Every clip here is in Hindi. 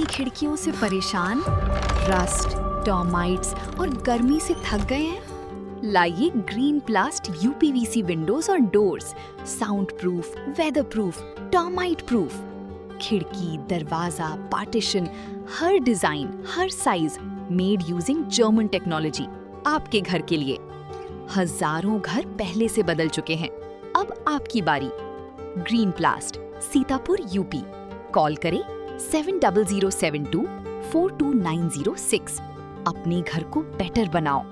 खिड़कियों से परेशान, रस्ट, टर्माइट्स और गर्मी से थक गए हैं? लाइए ग्रीन प्लास्ट यूपीवीसी विंडोज और doors, sound proof, weather proof, termite proof. खिड़की, दरवाजा, पार्टीशन, हर डिजाइन, हर size, made using German technology, आपके घर के लिए। हजारों घर पहले से बदल चुके हैं, अब आपकी बारी। Green प्लास्ट, Sitapur, UP. कॉल करें 7072422906। अपने घर को बेटर बनाओ।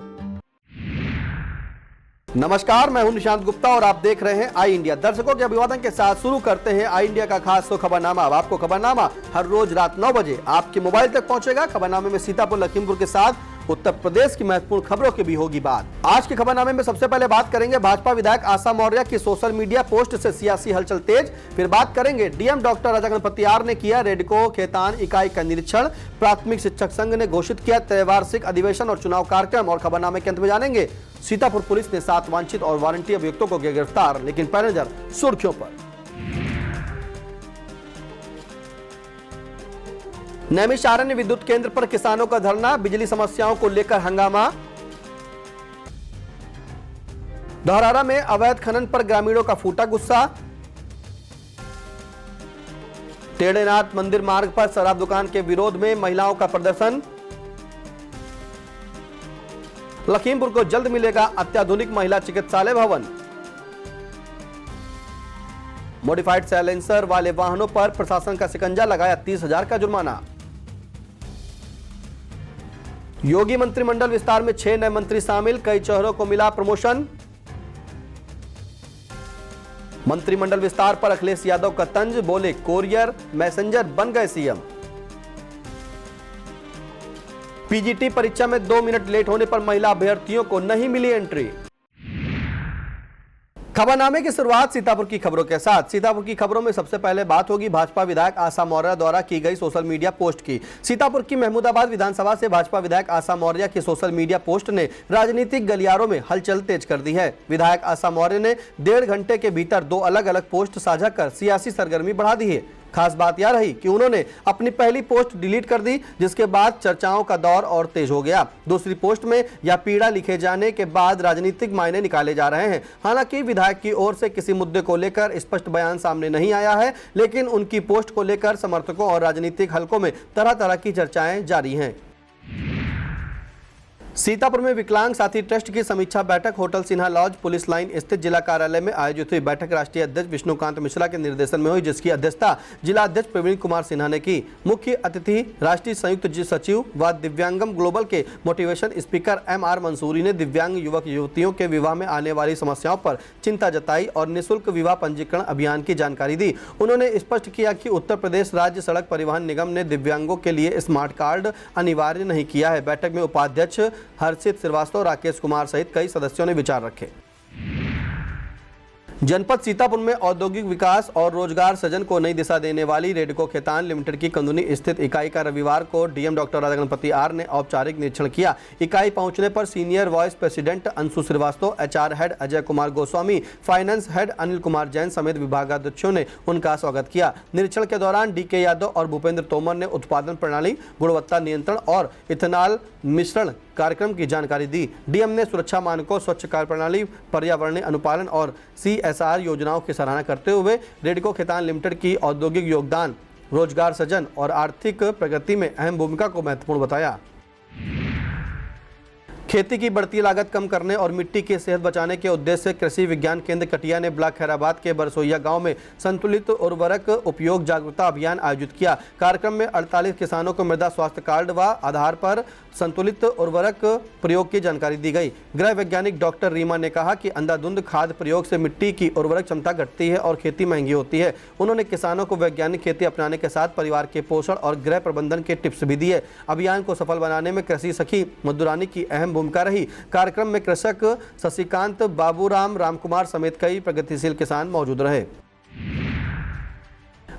नमस्कार, मैं हूं निशांत गुप्ता और आप देख रहे हैं आई इंडिया। दर्शकों के अभिवादन के साथ शुरू करते हैं आई इंडिया का खास खबरनामा। अब आपको खबरनामा हर रोज रात 9 बजे आपके मोबाइल तक पहुंचेगा। खबरनामे में सीतापुर, लखीमपुर के साथ उत्तर प्रदेश की महत्वपूर्ण खबरों की भी होगी बात। आज के खबरनामे में सबसे पहले बात करेंगे भाजपा विधायक आशा मौर्य की सोशल मीडिया पोस्ट से सियासी हलचल तेज। फिर बात करेंगे DM doctor Raja Ganapathi R ने किया रेडको खेतान इकाई का निरीक्षण। प्राथमिक शिक्षक संघ ने घोषित किया त्रैवार्षिक अधिवेशन और चुनाव कार्यक्रम। और खबरनामे के अंत में जानेंगे सीतापुर पुलिस ने 7 वांछित और वारंटी अभियुक्तों को किया गिरफ्तार। लेकिन पहले नजर सुर्खियों पर। नैमिषारण्य विद्युत केंद्र पर किसानों का धरना, बिजली समस्याओं को लेकर हंगामा। धौरहरा में अवैध खनन पर ग्रामीणों का फूटा गुस्सा। टेढ़ेनाथ मंदिर मार्ग पर शराब दुकान के विरोध में महिलाओं का प्रदर्शन। लखीमपुर को जल्द मिलेगा अत्याधुनिक महिला चिकित्सालय भवन। मॉडिफाइड साइलेंसर वाले वाहनों पर प्रशासन का शिकंजा, लगाया 30,000 का जुर्माना। योगी मंत्रिमंडल विस्तार में 6 नए मंत्री शामिल, कई चेहरों को मिला प्रमोशन। मंत्रिमंडल विस्तार पर अखिलेश यादव का तंज, बोले कोरियर मैसेंजर बन गए सीएम। पीजीटी परीक्षा में 2 मिनट लेट होने पर महिला अभ्यर्थियों को नहीं मिली एंट्री। खबरनामे की शुरुआत सीतापुर की खबरों के साथ। सीतापुर की खबरों में सबसे पहले बात होगी भाजपा विधायक आशा मौर्य द्वारा की गई सोशल मीडिया पोस्ट की। सीतापुर की महमूदाबाद विधानसभा से भाजपा विधायक आशा मौर्य की सोशल मीडिया पोस्ट ने राजनीतिक गलियारों में हलचल तेज कर दी है। विधायक आशा मौर्य ने 1.5 घंटे के भीतर 2 अलग अलग पोस्ट साझा कर सियासी सरगर्मी बढ़ा दी है। खास बात यह रही कि उन्होंने अपनी पहली पोस्ट डिलीट कर दी, जिसके बाद चर्चाओं का दौर और तेज हो गया। दूसरी पोस्ट में यह पीड़ा लिखे जाने के बाद राजनीतिक मायने निकाले जा रहे हैं। हालांकि विधायक की ओर से किसी मुद्दे को लेकर स्पष्ट बयान सामने नहीं आया है, लेकिन उनकी पोस्ट को लेकर समर्थकों और राजनीतिक हलकों में तरह तरह की चर्चाएं जारी हैं। सीतापुर में विकलांग साथी ट्रस्ट की समीक्षा बैठक hotel Sinha lodge police line स्थित जिला कार्यालय में आयोजित हुई। बैठक राष्ट्रीय अध्यक्ष विष्णुकांत मिश्रा के निर्देशन में हुई, जिसकी अध्यक्षता जिला अध्यक्ष प्रवीण कुमार सिन्हा ने की। मुख्य अतिथि राष्ट्रीय संयुक्त सचिव व दिव्यांगम ग्लोबल के मोटिवेशन स्पीकर MR मंसूरी ने दिव्यांग युवक युवतियों के विवाह में आने वाली समस्याओं पर चिंता जताई और निःशुल्क विवाह पंजीकरण अभियान की जानकारी दी। उन्होंने स्पष्ट किया कि उत्तर प्रदेश राज्य सड़क परिवहन निगम ने दिव्यांगों के लिए स्मार्ट कार्ड अनिवार्य नहीं किया है। बैठक में उपाध्यक्ष हर्षित श्रीवास्तव, राकेश कुमार सहित कई सदस्यों ने विचार रखे। जनपद सीतापुर में औद्योगिक विकास और रोजगार सृजन को नई दिशा देने वाली रेडको खेतान लिमिटेड की कंदुनी स्थित इकाई का रविवार को DM doctor Raja Ganapathi R ने औपचारिक निरीक्षण किया। इकाई पहुंचने पर senior vice president Anshu Srivastava, HR head Ajay Kumar Goswami, finance head Anil Kumar Jain समेत विभागाध्यक्षों ने उनका स्वागत किया। निरीक्षण के दौरान DK यादव और भूपेंद्र तोमर ने उत्पादन प्रणाली, गुणवत्ता नियंत्रण और इथेनॉल मिश्रण कार्यक्रम की जानकारी दी। डीएम ने सुरक्षा मानकों, स्वच्छ कार्य प्रणाली, पर्यावरणीय अनुपालन और CSR योजनाओं की सराहना करते हुए रेडको खेतान लिमिटेड की औद्योगिक योगदान, रोजगार सृजन और आर्थिक प्रगति में अहम भूमिका को महत्वपूर्ण बताया। खेती की बढ़ती लागत कम करने और मिट्टी की सेहत बचाने के उद्देश्य से कृषि विज्ञान केंद्र कटिया ने ब्लॉक खैराबाद के बरसोइया गांव में संतुलित उर्वरक उपयोग जागरूकता अभियान आयोजित किया। कार्यक्रम में 48 किसानों को मृदा स्वास्थ्य कार्ड व आधार पर संतुलित उर्वरक प्रयोग की जानकारी दी गई। गृह वैज्ञानिक डॉक्टर रीमा ने कहा कि अंधाधुंध खाद प्रयोग से मिट्टी की उर्वरक क्षमता घटती है और खेती महंगी होती है। उन्होंने किसानों को वैज्ञानिक खेती अपनाने के साथ परिवार के पोषण और गृह प्रबंधन के टिप्स भी दिए। अभियान को सफल बनाने में कृषि सखी मधुरानी की अहम भूमिका रही। कार्यक्रम में कृषक शशिकांत, बाबूराम, रामकुमार समेत कई प्रगतिशील किसान मौजूद रहे।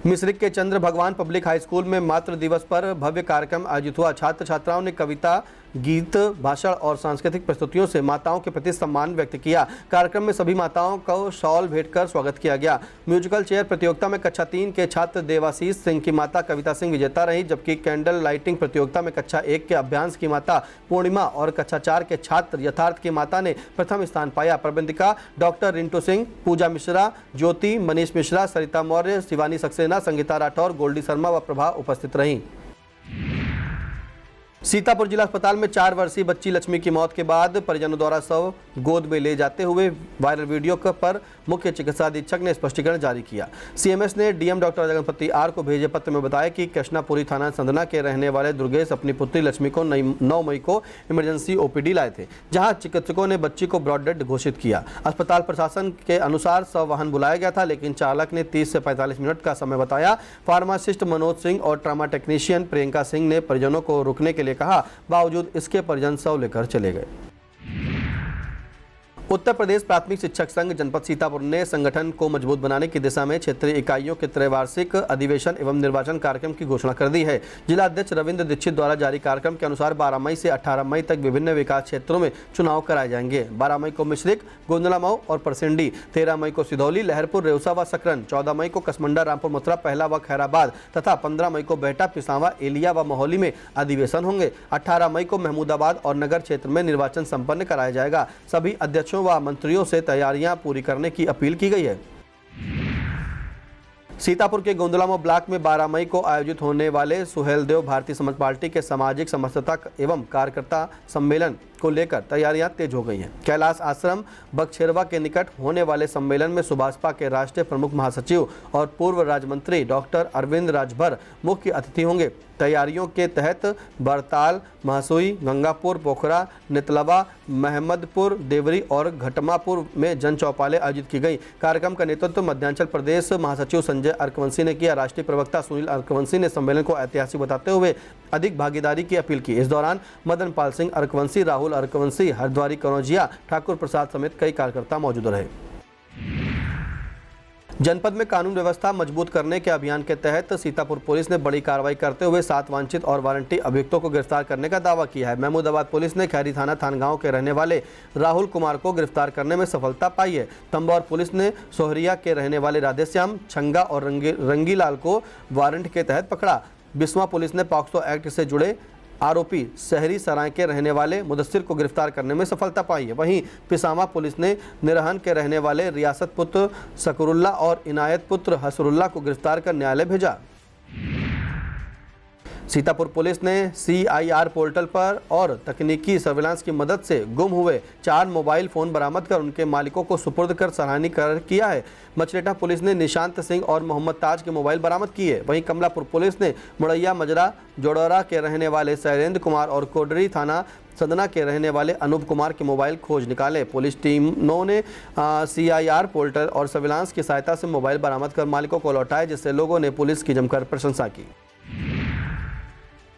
मिश्रिक के चंद्र भगवान पब्लिक हाई स्कूल में मातृ दिवस पर भव्य कार्यक्रम आयोजित हुआ। छात्र छात्राओं ने कविता गीत, भाषण और सांस्कृतिक प्रस्तुतियों से माताओं के प्रति सम्मान व्यक्त किया। कार्यक्रम में सभी माताओं को शॉल भेंट कर स्वागत किया गया। म्यूजिकल चेयर प्रतियोगिता में कक्षा 3 के छात्र देवाशीष सिंह की माता कविता सिंह विजेता रही, जबकि कैंडल लाइटिंग प्रतियोगिता में कक्षा 1 के अभ्यांश की माता पूर्णिमा और कक्षा 4 के छात्र यथार्थ की माता ने प्रथम स्थान पाया। प्रबंधिका डॉक्टर रिंटू सिंह, पूजा मिश्रा, ज्योति, मनीष मिश्रा, सरिता मौर्य, शिवानी सक्सेना, संगीता राठौर, गोल्डी शर्मा व प्रभा उपस्थित रहीं। सीतापुर जिला अस्पताल में 4 वर्षीय बच्ची लक्ष्मी की मौत के बाद परिजनों द्वारा शव गोद में ले जाते हुए वायरल वीडियो पर मुख्य चिकित्सा अधीक्षक ने स्पष्टीकरण जारी किया। सीएमएस ने डीएम डॉक्टर जगनपति आर को भेजे पत्र में बताया कि कृष्णापुरी थाना संधना के रहने वाले दुर्गेश अपनी पुत्री लक्ष्मी को 9 मई को इमरजेंसी ओपीडी लाए थे, जहां चिकित्सकों ने बच्ची को ब्रॉड डेड घोषित किया। अस्पताल प्रशासन के अनुसार शव वाहन बुलाया गया था, लेकिन चालक ने 30 से 45 मिनट का समय बताया। फार्मासिस्ट मनोज सिंह और ट्रामा टेक्नीशियन प्रियंका सिंह ने परिजनों को रुकने के लिए कहा, बावजूद इसके परिजन शव लेकर चले गए। उत्तर प्रदेश प्राथमिक शिक्षक संघ जनपद सीतापुर ने संगठन को मजबूत बनाने की दिशा में क्षेत्रीय इकाइयों के त्रैवार्षिक अधिवेशन एवं निर्वाचन कार्यक्रम की घोषणा कर दी है। जिला अध्यक्ष रविंद्र दीक्षित द्वारा जारी कार्यक्रम के अनुसार 12 मई से 18 मई तक विभिन्न विकास क्षेत्रों में चुनाव कराए जाएंगे। 12 मई को मिश्रिक, गोंदला मऊ और परसिंडी, 13 मई को सिधौली, लहरपुर, रेउसा व सकरन, 14 मई को कसमंडा, रामपुर मथुरा, पहला व खैराबाद तथा 15 मई को बेहटा, पिसावा, एलिया व मोहाली में अधिवेशन होंगे। 18 मई को महमूदाबाद और नगर क्षेत्र में निर्वाचन संपन्न कराया जाएगा। सभी अध्यक्षों व मंत्रियों से तैयारियां पूरी करने की अपील की गई है। सीतापुर के गोंदलामो ब्लॉक में 12 मई को आयोजित होने वाले सुहेलदेव भारतीय समाज पार्टी के सामाजिक समरसता एवं कार्यकर्ता सम्मेलन को लेकर तैयारियां तेज हो गई हैं। कैलाश आश्रम बगछेरवा के निकट होने वाले सम्मेलन में सुभाषपा के राष्ट्रीय प्रमुख महासचिव और पूर्व राज्य मंत्री डॉक्टर अरविंद राजभर मुख्य अतिथि होंगे। तैयारियों के तहत बरताल, महसुई, गंगापुर, पोखरा, नितलवा, महमदपुर, देवरी और घटमापुर में जन चौपालें आयोजित की गई। कार्यक्रम का नेतृत्व मध्यांचल प्रदेश महासचिव संजय अर्कवंशी ने किया। राष्ट्रीय प्रवक्ता सुनील अर्कवंशी ने सम्मेलन को ऐतिहासिक बताते हुए अधिक भागीदारी की अपील की। इस दौरान मदन पाल सिंह अर्कवंशी, राहुल अर्कवंशी, हरद्वारी कनौजिया, ठाकुर प्रसाद समेत कई कार्यकर्ता मौजूद रहे। जनपद में कानून व्यवस्था मजबूत करने के अभियान के तहत सीतापुर पुलिस ने बड़ी कार्रवाई करते हुए 7 वांछित और वारंटी अभियुक्तों को गिरफ्तार करने का दावा किया है। महमूदाबाद पुलिस ने खैरी थाना थानगांव के रहने वाले राहुल कुमार को गिरफ्तार करने में सफलता पाई है। तंबौर पुलिस ने सोहरिया के रहने वाले राधेश्याम, छंगा और रंगीलाल को वारंट के तहत पकड़ा। बिस्वा पुलिस ने पॉक्सो एक्ट से जुड़े आरोपी शहरी सराय के रहने वाले मुदस्सिर को गिरफ्तार करने में सफलता पाई है। वहीं पिसामा पुलिस ने निरहन के रहने वाले रियासत पुत्र शकरुल्ला और इनायत पुत्र हसरुल्ला को गिरफ्तार कर न्यायालय भेजा। सीतापुर पुलिस ने CIR पोर्टल पर और तकनीकी सर्विलांस की मदद से गुम हुए 4 मोबाइल फोन बरामद कर उनके मालिकों को सुपुर्द कर सराहनीय कार्य किया है। मछरेटा पुलिस ने निशांत सिंह और मोहम्मद ताज के मोबाइल बरामद किए। वहीं कमलापुर पुलिस ने मुड़ैया मजरा जोड़ौरा के रहने वाले शैलेंद्र कुमार और कोडरी थाना सदना के रहने वाले अनूप कुमार के मोबाइल खोज निकाले। पुलिस टीमों ने CIR पोर्टल और सर्विलांस की सहायता से मोबाइल बरामद कर मालिकों को लौटाए, जिससे लोगों ने पुलिस की जमकर प्रशंसा की।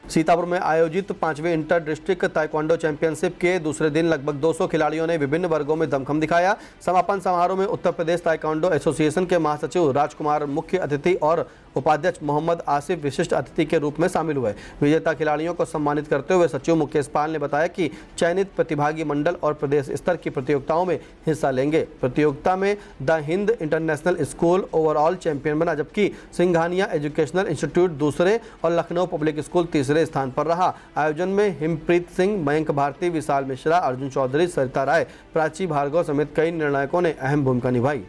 सीतापुर में आयोजित 5वें इंटर डिस्ट्रिक्ट ताइक्वांडो चैंपियनशिप के दूसरे दिन लगभग 200 खिलाड़ियों ने विभिन्न वर्गों में दमखम दिखाया। समापन समारोह में उत्तर प्रदेश ताइक्वांडो एसोसिएशन के महासचिव राजकुमार मुख्य अतिथि और उपाध्यक्ष मोहम्मद आसिफ विशिष्ट अतिथि के रूप में शामिल हुए। विजेता खिलाड़ियों को सम्मानित करते हुए सचिव मुकेश पाल ने बताया कि चयनित प्रतिभागी मंडल और प्रदेश स्तर की प्रतियोगिताओं में हिस्सा लेंगे। प्रतियोगिता में the Hind international school overall champion बना, जबकि सिंघानिया एजुकेशनल इंस्टीट्यूट दूसरे और लखनऊ पब्लिक स्कूल तीसरे स्थान पर रहा। आयोजन में हिमप्रीत सिंह, मयंक भारती, विशाल मिश्रा, अर्जुन चौधरी, सरिता राय, प्राची भार्गव समेत कई निर्णायकों ने अहम भूमिका निभाई।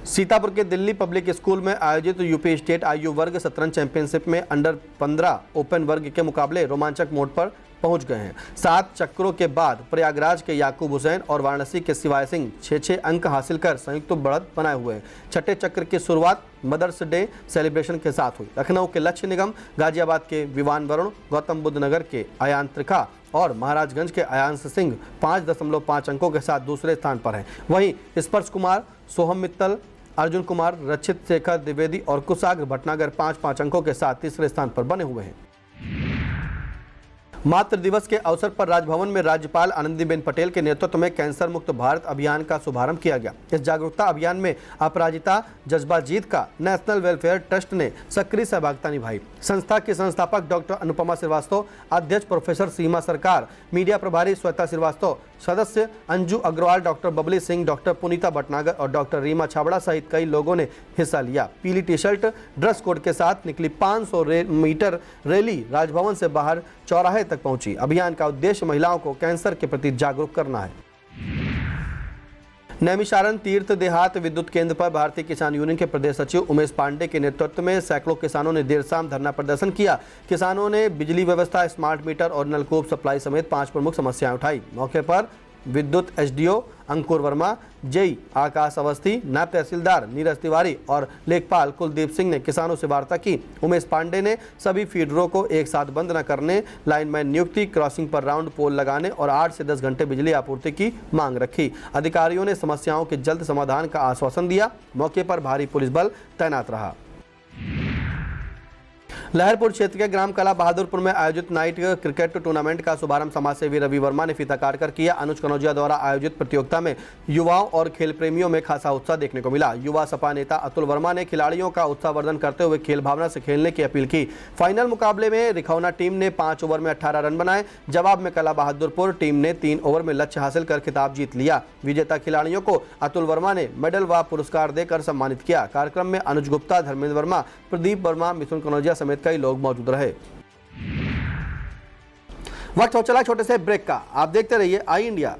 सीतापुर के दिल्ली पब्लिक स्कूल में आयोजित यूपी स्टेट आयु वर्ग शतरंज चैंपियनशिप में अंडर 15 ओपन वर्ग के मुकाबले रोमांचक मोड़ पर पहुंच गए हैं। 7 चक्रों के बाद प्रयागराज के याकूब हुसैन और वाराणसी के शिवाय सिंह 6-6 अंक हासिल कर संयुक्त बढ़त बनाए हुए हैं। छठे चक्र की शुरुआत मदर्स डे सेलिब्रेशन के साथ हुई। लखनऊ के लक्ष्य निगम, गाजियाबाद के विवान वरुण, गौतम बुद्ध नगर के अयान त्रिखा और महाराजगंज के अयांश सिंह 5.5 अंकों के साथ दूसरे स्थान पर हैं। वहीं स्पर्श कुमार, सोहम मित्तल, अर्जुन कुमार, रक्षित शेखर द्विवेदी और कुशाग्र भटनागर 5-5 अंकों के साथ तीसरे स्थान पर बने हुए हैं। मातृ दिवस के अवसर पर राजभवन में राज्यपाल आनंदीबेन पटेल के नेतृत्व में कैंसर मुक्त भारत अभियान का शुभारंभ किया गया। इस जागरूकता अभियान में अपराजिता जज्बा जीत का नेशनल वेलफेयर ट्रस्ट ने सक्रिय सहभागिता निभाई। संस्था के संस्थापक डॉक्टर अनुपमा श्रीवास्तव, अध्यक्ष प्रोफेसर सीमा सरकार, मीडिया प्रभारी श्वेता श्रीवास्तव, सदस्य अंजू अग्रवाल, डॉक्टर बबली सिंह, डॉक्टर पुनीता भटनागर और डॉक्टर रीमा छाबड़ा सहित कई लोगों ने हिस्सा लिया। पीली टी शर्ट ड्रेस कोड के साथ निकली 500 मीटर रैली राजभवन से बाहर चौराहे तक पहुंची। अभियान का उद्देश्य महिलाओं को कैंसर के प्रति जागरूक करना है। नैमिषारण्य तीर्थ देहात विद्युत केंद्र पर भारतीय किसान यूनियन के प्रदेश सचिव उमेश पांडे के नेतृत्व में सैकड़ों किसानों ने देर शाम धरना प्रदर्शन किया। किसानों ने बिजली व्यवस्था, स्मार्ट मीटर और नलकूप सप्लाई समेत 5 प्रमुख समस्याएं उठाई। मौके पर विद्युत एसडीओ अंकुर वर्मा, जेई आकाश अवस्थी, नायब तहसीलदार नीरज तिवारी और लेखपाल कुलदीप सिंह ने किसानों से वार्ता की। उमेश पांडे ने सभी फीडरों को एक साथ बंद न करने, लाइनमैन नियुक्ति, क्रॉसिंग पर राउंड पोल लगाने और 8 से 10 घंटे बिजली आपूर्ति की मांग रखी। अधिकारियों ने समस्याओं के जल्द समाधान का आश्वासन दिया। मौके पर भारी पुलिस बल तैनात रहा। लहरपुर क्षेत्र के ग्राम कला बहादुरपुर में आयोजित नाइट क्रिकेट टूर्नामेंट का शुभारंभ समाजसेवी रवि वर्मा ने फीता काटकर किया। अनुज कनौजिया द्वारा आयोजित प्रतियोगिता में युवाओं और खेल प्रेमियों में खासा उत्साह देखने को मिला। युवा सपा नेता अतुल वर्मा ने खिलाड़ियों का उत्साहवर्धन करते हुए खेल भावना से खेलने की अपील की। फाइनल मुकाबले में रिखौना टीम ने 5 ओवर में 18 रन बनाए। जवाब में कला बहादुरपुर टीम ने 3 ओवर में लक्ष्य हासिल कर खिताब जीत लिया। विजेता खिलाड़ियों को अतुल वर्मा ने मेडल व पुरस्कार देकर सम्मानित किया। कार्यक्रम में अनुज गुप्ता, धर्मेंद्र वर्मा, प्रदीप वर्मा, मिथुन कनौजिया समेत कई लोग मौजूद रहे। वक्त हो चला छोटे से ब्रेक का। आप देखते रहिए आई India.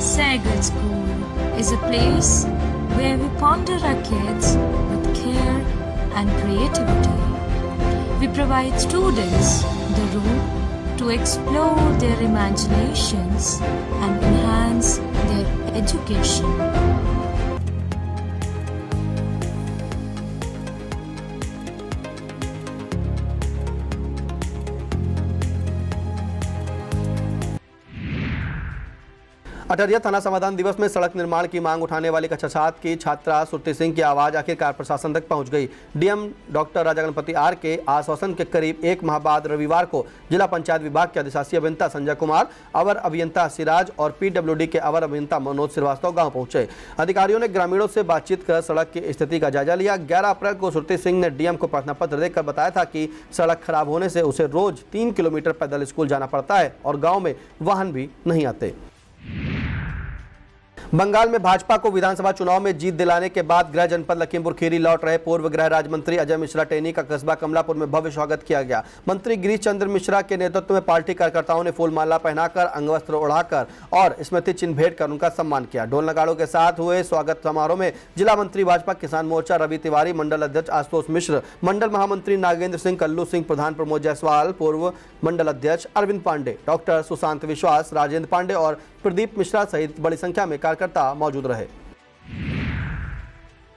Sagal School is a place where we ponder our kids with care and creativity. We provide students the room to explore their imaginations and enhance their education. अटरिया थाना समाधान दिवस में सड़क निर्माण की मांग उठाने वाली कक्षा 7 की छात्रा सुरती सिंह की आवाज आखिरकार प्रशासन तक पहुंच गई। DM doctor Raja Ganapathi R के आश्वासन के करीब 1 माह बाद रविवार को जिला पंचायत विभाग के अधिशासी अभियंता संजय कुमार, अवर अभियंता सिराज और पीडब्ल्यूडी के अवर अभियंता मनोज श्रीवास्तव गांव पहुंचे। अधिकारियों ने ग्रामीणों से बातचीत कर सड़क की स्थिति का जायजा लिया। 11 अप्रैल को सुरती सिंह ने डीएम को प्रार्थना पत्र देकर बताया था कि सड़क खराब होने से उसे रोज 3 किलोमीटर पैदल स्कूल जाना पड़ता है और गाँव में वाहन भी नहीं आते। बंगाल में भाजपा को विधानसभा चुनाव में जीत दिलाने के बाद गृह जनपद लखीमपुर खीरी लौट रहे पूर्व गृह राज्य मंत्री अजय मिश्रा टेनी का कस्बा कमलापुर में भव्य स्वागत किया गया। मंत्री गिरीश चंद्र मिश्रा के नेतृत्व में पार्टी कार्यकर्ताओं ने फूलमाला पहनाकर, अंगवस्त्र ओढ़ाकर और स्मृति चिन्ह भेंट कर उनका सम्मान किया। ढोल नगाड़ों के साथ हुए स्वागत समारोह में जिला मंत्री भाजपा किसान मोर्चा रवि तिवारी, मंडल अध्यक्ष आशुतोष मिश्र, मंडल महामंत्री नागेंद्र सिंह, कल्लू सिंह, प्रधान प्रमोद जायसवाल, पूर्व मंडल अध्यक्ष अरविंद पांडे, डॉक्टर सुशांत विश्वास, राजेंद्र पांडे और प्रदीप मिश्रा सहित बड़ी संख्या में कार्यकर्ता मौजूद रहे।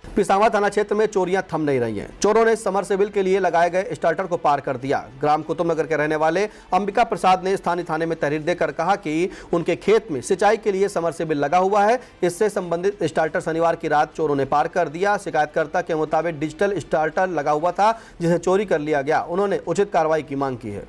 पिसावा थाना क्षेत्र में चोरियां थम नहीं रही हैं। चोरों ने समरसेबिल के लिए लगाए गए स्टार्टर को पार कर दिया। ग्राम कुतुबनगर के रहने वाले अंबिका प्रसाद ने स्थानीय थाने में तहरीर देकर कहा कि उनके खेत में सिंचाई के लिए समरसेबिल लगा हुआ है। इससे संबंधित स्टार्टर शनिवार की रात चोरों ने पार कर दिया। शिकायतकर्ता के मुताबिक डिजिटल स्टार्टर लगा हुआ था जिसे चोरी कर लिया गया। उन्होंने उचित कार्रवाई की मांग की है।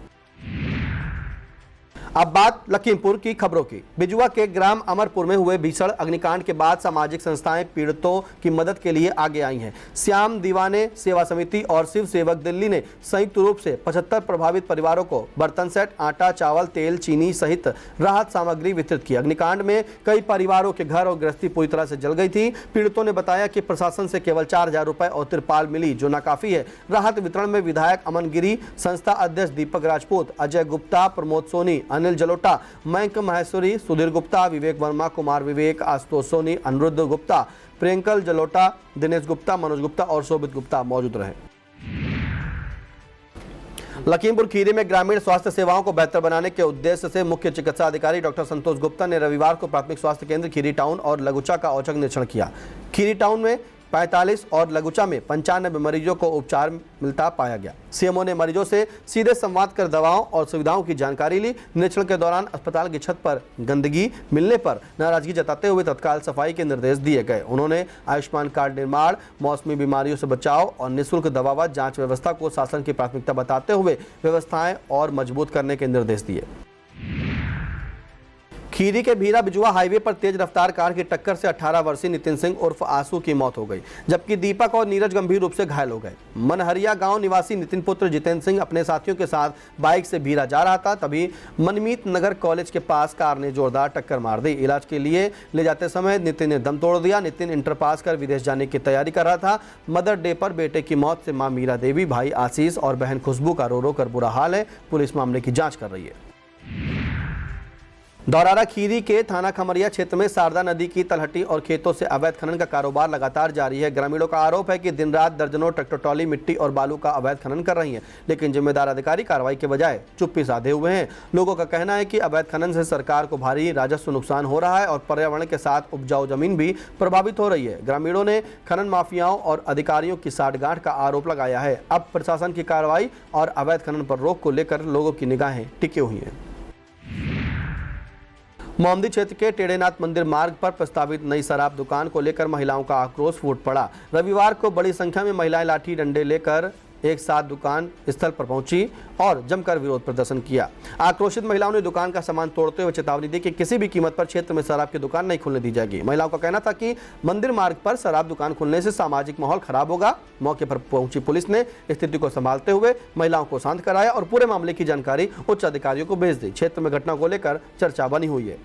अब बात लखीमपुर की खबरों की। बिजुआ के ग्राम अमरपुर में हुए भीषण अग्निकांड के बाद सामाजिक संस्थाएं पीड़ितों की मदद के लिए आगे आई हैं। श्याम दीवाने सेवा समिति और शिव सेवक दिल्ली ने संयुक्त रूप से 75 प्रभावित परिवारों को बर्तन सेट, आटा, चावल, तेल, चीनी सहित राहत सामग्री वितरित की। अग्निकांड में कई परिवारों के घर और गृहस्थी पूरी तरह से जल गई थी। पीड़ितों ने बताया कि प्रशासन से केवल 4000 रुपए और तिरपाल मिली, जो नाकाफी है। राहत वितरण में विधायक अमन गिरी, संस्था अध्यक्ष दीपक राजपूत, अजय गुप्ता, प्रमोद सोनी, अनिल जलोटा, मयंक महेश्वरी, सुधीर गुप्ता, विवेक वर्मा, कुमार विवेक, आशुतोष सोनी, अनुरुद्ध गुप्ता, प्रियंकल जलोटा, दिनेश गुप्ता, मनोज गुप्ता और शोभित गुप्ता मौजूद रहे। लखीमपुर खीरी में ग्रामीण स्वास्थ्य सेवाओं को बेहतर बनाने के उद्देश्य से मुख्य चिकित्सा अधिकारी डॉक्टर संतोष गुप्ता ने रविवार को प्राथमिक स्वास्थ्य केंद्र खीरी टाउन और लगुचा का औचक निरीक्षण किया। खीरी टाउन में 45 और लगुचा में 95 मरीजों को उपचार मिलता पाया गया। सीएमओ ने मरीजों से सीधे संवाद कर दवाओं और सुविधाओं की जानकारी ली। निरीक्षण के दौरान अस्पताल की छत पर गंदगी मिलने पर नाराजगी जताते हुए तत्काल सफाई के निर्देश दिए गए। उन्होंने आयुष्मान कार्ड निर्माण, मौसमी बीमारियों से बचाव और निःशुल्क दवा व जांच व्यवस्था को शासन की प्राथमिकता बताते हुए व्यवस्थाएं और मजबूत करने के निर्देश दिए। खीरी के भीरा बिजुआ हाईवे पर तेज रफ्तार कार की टक्कर से 18 वर्षीय नितिन सिंह उर्फ आंसू की मौत हो गई, जबकि दीपक और नीरज गंभीर रूप से घायल हो गए। मनहरिया गांव निवासी नितिन पुत्र जितेंद्र सिंह अपने साथियों के साथ बाइक से भीरा जा रहा था, तभी मनमीत नगर कॉलेज के पास कार ने जोरदार टक्कर मार दी। इलाज के लिए ले जाते समय नितिन ने दम तोड़ दिया। नितिन इंटर पास कर विदेश जाने की तैयारी कर रहा था। मदर डे पर बेटे की मौत से मां मीरा देवी, भाई आशीष और बहन खुशबू का रो रो कर बुरा हाल है। पुलिस मामले की जांच कर रही है। दौरारा खीरी के थाना खमरिया क्षेत्र में शारदा नदी की तलहटी और खेतों से अवैध खनन का कारोबार लगातार जारी है। ग्रामीणों का आरोप है कि दिन रात दर्जनों ट्रैक्टर ट्रॉली मिट्टी और बालू का अवैध खनन कर रही हैं, लेकिन जिम्मेदार अधिकारी कार्रवाई के बजाय चुप्पी साधे हुए हैं। लोगों का कहना है कि अवैध खनन से सरकार को भारी राजस्व नुकसान हो रहा है और पर्यावरण के साथ उपजाऊ जमीन भी प्रभावित हो रही है। ग्रामीणों ने खनन माफियाओं और अधिकारियों की साठगांठ का आरोप लगाया है। अब प्रशासन की कार्रवाई और अवैध खनन पर रोक को लेकर लोगों की निगाहें टिकी हुई हैं। मोमदी क्षेत्र के टेढ़ेनाथ मंदिर मार्ग पर प्रस्तावित नई शराब दुकान को लेकर महिलाओं का आक्रोश फूट पड़ा। रविवार को बड़ी संख्या में महिलाएं लाठी डंडे लेकर एक साथ दुकान स्थल पर पहुंची और जमकर विरोध प्रदर्शन किया। आक्रोशित महिलाओं ने दुकान का सामान तोड़ते हुए चेतावनी दी कि किसी भी कीमत पर क्षेत्र में शराब की दुकान नहीं खुलने दी जाएगी। महिलाओं का कहना था कि मंदिर मार्ग पर शराब दुकान खुलने से सामाजिक माहौल खराब होगा। मौके पर पहुंची पुलिस ने स्थिति को संभालते हुए महिलाओं को शांत कराया और पूरे मामले की जानकारी उच्च अधिकारियों को भेज दी। क्षेत्र में घटना को लेकर चर्चा बनी हुई है।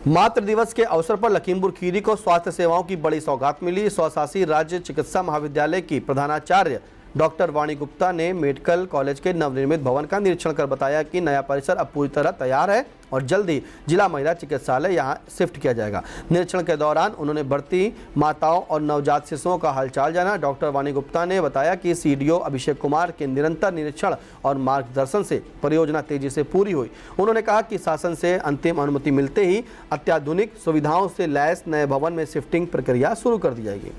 मातृ दिवस के अवसर पर लखीमपुर खीरी को स्वास्थ्य सेवाओं की बड़ी सौगात मिली। स्वशासी राज्य चिकित्सा महाविद्यालय की प्रधानाचार्य डॉक्टर वाणी गुप्ता ने मेडिकल कॉलेज के नवनिर्मित भवन का निरीक्षण कर बताया कि नया परिसर अब पूरी तरह तैयार है और जल्द ही जिला महिला चिकित्सालय यहां शिफ्ट किया जाएगा। निरीक्षण के दौरान उन्होंने बढ़ती माताओं और नवजात शिशुओं का हालचाल जाना। डॉक्टर वाणी गुप्ता ने बताया कि सीडीओ अभिषेक कुमार के निरंतर निरीक्षण और मार्गदर्शन से परियोजना तेजी से पूरी हुई। उन्होंने कहा कि शासन से अंतिम अनुमति मिलते ही अत्याधुनिक सुविधाओं से लैस नए भवन में शिफ्टिंग प्रक्रिया शुरू कर दी जाएगी।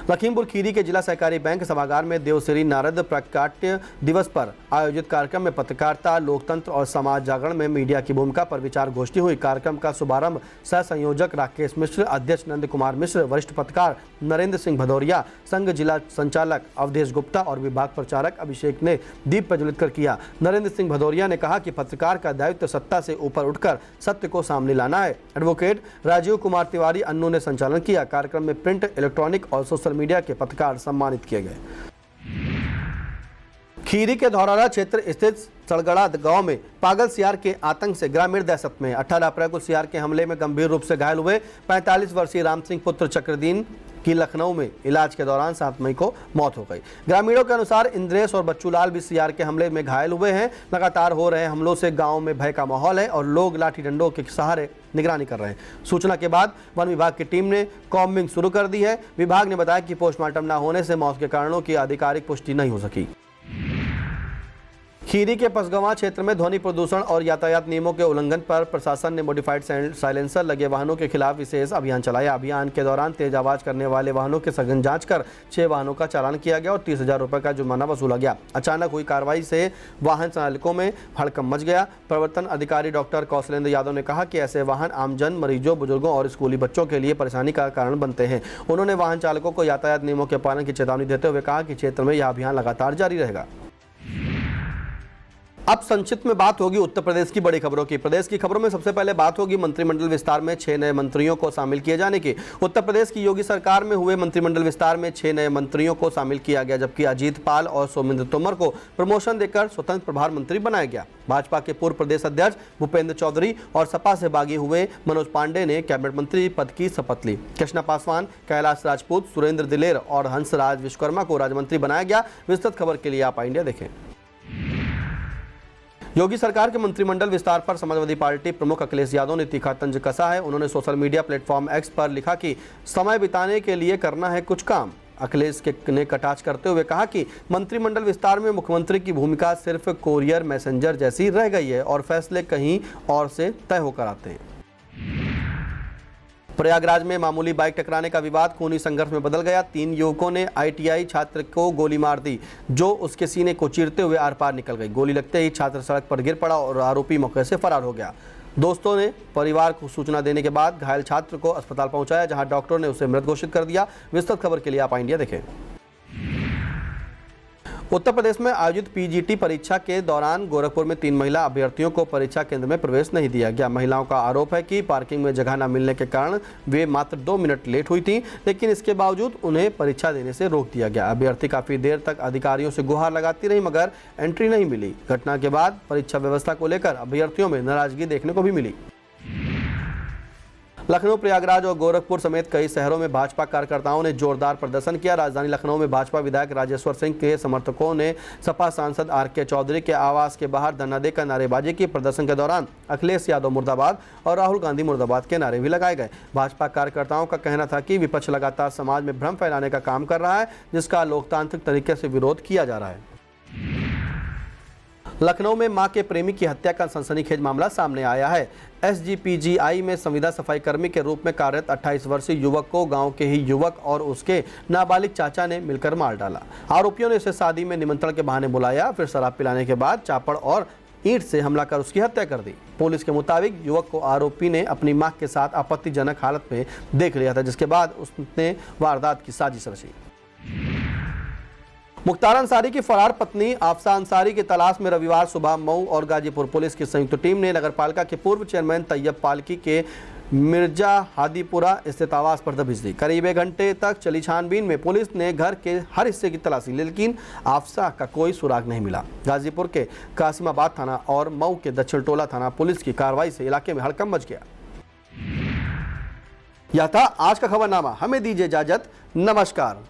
लखीमपुर खीरी के जिला सहकारी बैंक सभागार में देवश्री नारद प्राकट्य दिवस पर आयोजित कार्यक्रम में पत्रकारिता, लोकतंत्र और समाज जागरण में मीडिया की भूमिका पर विचार गोष्ठी हुई। कार्यक्रम का शुभारंभ सह संयोजक राकेश मिश्र, अध्यक्ष नंद कुमार मिश्र, वरिष्ठ पत्रकार नरेंद्र सिंह भदौरिया, संघ जिला संचालक अवधेश गुप्ता और विभाग प्रचारक अभिषेक ने दीप प्रज्वलित कर किया। नरेंद्र सिंह भदौरिया ने कहा कि पत्रकार का दायित्व सत्ता से ऊपर उठकर सत्य को सामने लाना है। एडवोकेट राजीव कुमार तिवारी अन्नू ने संचालन किया। कार्यक्रम में प्रिंट, इलेक्ट्रॉनिक और सोशल मीडिया के पत्रकार सम्मानित किए गए। खीरी के धौरारा क्षेत्र स्थित सड़गड़ा गांव में पागल सियार के आतंक से ग्रामीण दहशत में। 18 अप्रैल को सियार के हमले में गंभीर रूप से घायल हुए 45 वर्षीय राम सिंह पुत्र चक्रदीन की लखनऊ में इलाज के दौरान 7 मई को मौत हो गई। ग्रामीणों के अनुसार इंद्रेश और बच्चूलाल भी सियार के हमले में घायल हुए हैं। लगातार हो रहे हमलों से गांव में भय का माहौल है और लोग लाठी डंडों के सहारे निगरानी कर रहे हैं। सूचना के बाद वन विभाग की टीम ने कॉम्बिंग शुरू कर दी है। विभाग ने बताया कि पोस्टमार्टम न होने से मौत के कारणों की आधिकारिक पुष्टि नहीं हो सकी। खीरी के पसगवां क्षेत्र में ध्वनि प्रदूषण और यातायात नियमों के उल्लंघन पर प्रशासन ने मॉडिफाइड साइलेंसर लगे वाहनों के खिलाफ विशेष अभियान चलाया। अभियान के दौरान तेज आवाज करने वाले वाहनों की सघन जांच कर 6 वाहनों का चालान किया गया और 30,000 रुपये का जुर्माना वसूला गया। अचानक हुई कार्रवाई से वाहन चालकों में हड़कंप मच गया। प्रवर्तन अधिकारी डॉक्टर कौशलेंद्र यादव ने कहा कि ऐसे वाहन आमजन, मरीजों, बुजुर्गों और स्कूली बच्चों के लिए परेशानी का कारण बनते हैं। उन्होंने वाहन चालकों को यातायात नियमों के पालन की चेतावनी देते हुए कहा कि क्षेत्र में यह अभियान लगातार जारी रहेगा। अब संक्षिप्त में बात होगी उत्तर प्रदेश की बड़ी खबरों की। प्रदेश की खबरों में सबसे पहले बात होगी मंत्रिमंडल विस्तार में 6 नए मंत्रियों को शामिल किए जाने की। उत्तर प्रदेश की योगी सरकार में हुए मंत्रिमंडल विस्तार में 6 नए मंत्रियों को शामिल किया गया, जबकि अजीत पाल और सौमिंद्र तोमर को प्रमोशन देकर स्वतंत्र प्रभार मंत्री बनाया गया। भाजपा के पूर्व प्रदेश अध्यक्ष भूपेंद्र चौधरी और सपा से बागी हुए मनोज पांडे ने कैबिनेट मंत्री पद की शपथ ली। कृष्णा पासवान, कैलाश राजपूत, सुरेंद्र दिलेर और हंसराज विश्वकर्मा को राज्य मंत्री बनाया गया। विस्तृत खबर के लिए आप इंडिया देखें। योगी सरकार के मंत्रिमंडल विस्तार पर समाजवादी पार्टी प्रमुख अखिलेश यादव ने तीखा तंज कसा है। उन्होंने सोशल मीडिया प्लेटफॉर्म एक्स पर लिखा कि समय बिताने के लिए करना है कुछ काम। अखिलेश ने कटाक्ष करते हुए कहा कि मंत्रिमंडल विस्तार में मुख्यमंत्री की भूमिका सिर्फ कोरियर मैसेंजर जैसी रह गई है और फैसले कहीं और से तय होकर आते हैं। प्रयागराज में मामूली बाइक टकराने का विवाद खूनी संघर्ष में बदल गया। 3 युवकों ने ITI छात्र को गोली मार दी, जो उसके सीने को चीरते हुए आर पार निकल गई। गोली लगते ही छात्र सड़क पर गिर पड़ा और आरोपी मौके से फरार हो गया। दोस्तों ने परिवार को सूचना देने के बाद घायल छात्र को अस्पताल पहुंचाया, जहां डॉक्टर ने उसे मृत घोषित कर दिया। विस्तृत खबर के लिए आप इंडिया देखें। उत्तर प्रदेश में आयोजित PGT परीक्षा के दौरान गोरखपुर में 3 महिला अभ्यर्थियों को परीक्षा केंद्र में प्रवेश नहीं दिया गया। महिलाओं का आरोप है कि पार्किंग में जगह न मिलने के कारण वे मात्र 2 मिनट लेट हुई थीं, लेकिन इसके बावजूद उन्हें परीक्षा देने से रोक दिया गया। अभ्यर्थी काफी देर तक अधिकारियों से गुहार लगाती रही, मगर एंट्री नहीं मिली। घटना के बाद परीक्षा व्यवस्था को लेकर अभ्यर्थियों में नाराजगी देखने को भी मिली। लखनऊ, प्रयागराज और गोरखपुर समेत कई शहरों में भाजपा कार्यकर्ताओं ने जोरदार प्रदर्शन किया। राजधानी लखनऊ में भाजपा विधायक राजेश्वर सिंह के समर्थकों ने सपा सांसद RK चौधरी के आवास के बाहर धरना देकर नारेबाजी की। प्रदर्शन के दौरान अखिलेश यादव मुर्दाबाद और राहुल गांधी मुर्दाबाद के नारे भी लगाए गए। भाजपा कार्यकर्ताओं का कहना था कि विपक्ष लगातार समाज में भ्रम फैलाने का काम कर रहा है, जिसका लोकतांत्रिक तरीके से विरोध किया जा रहा है। लखनऊ में मां के प्रेमी की हत्या का सनसनीखेज मामला सामने आया है। SGPGI में संविदा सफाई कर्मी के रूप में कार्यरत 28 वर्षीय युवक को गांव के ही युवक और उसके नाबालिग चाचा ने मिलकर मार डाला। आरोपियों ने उसे शादी में निमंत्रण के बहाने बुलाया, फिर शराब पिलाने के बाद चापड़ और ईंट से हमला कर उसकी हत्या कर दी। पुलिस के मुताबिक युवक को आरोपी ने अपनी मां के साथ आपत्तिजनक हालत में देख लिया था, जिसके बाद उसने वारदात की साजिश रची। मुख्तार अंसारी की फरार पत्नी आफसा अंसारी की तलाश में रविवार सुबह मऊ और गाजीपुर पुलिस की संयुक्त टीम ने नगरपालिका के पूर्व चेयरमैन तैयब पालकी के मिर्जा हादीपुरा स्थित आवास पर दबिश दी। करीब 1 घंटे तक चली छानबीन में पुलिस ने घर के हर हिस्से की तलाशी ली, लेकिन आफसा का कोई सुराग नहीं मिला। गाजीपुर के कासिमाबाद थाना और मऊ के दक्षिण टोला थाना पुलिस की कार्रवाई से इलाके में हड़कंप मच गया। यह था आज का खबरनामा। हमें दीजिए इजाजत। नमस्कार।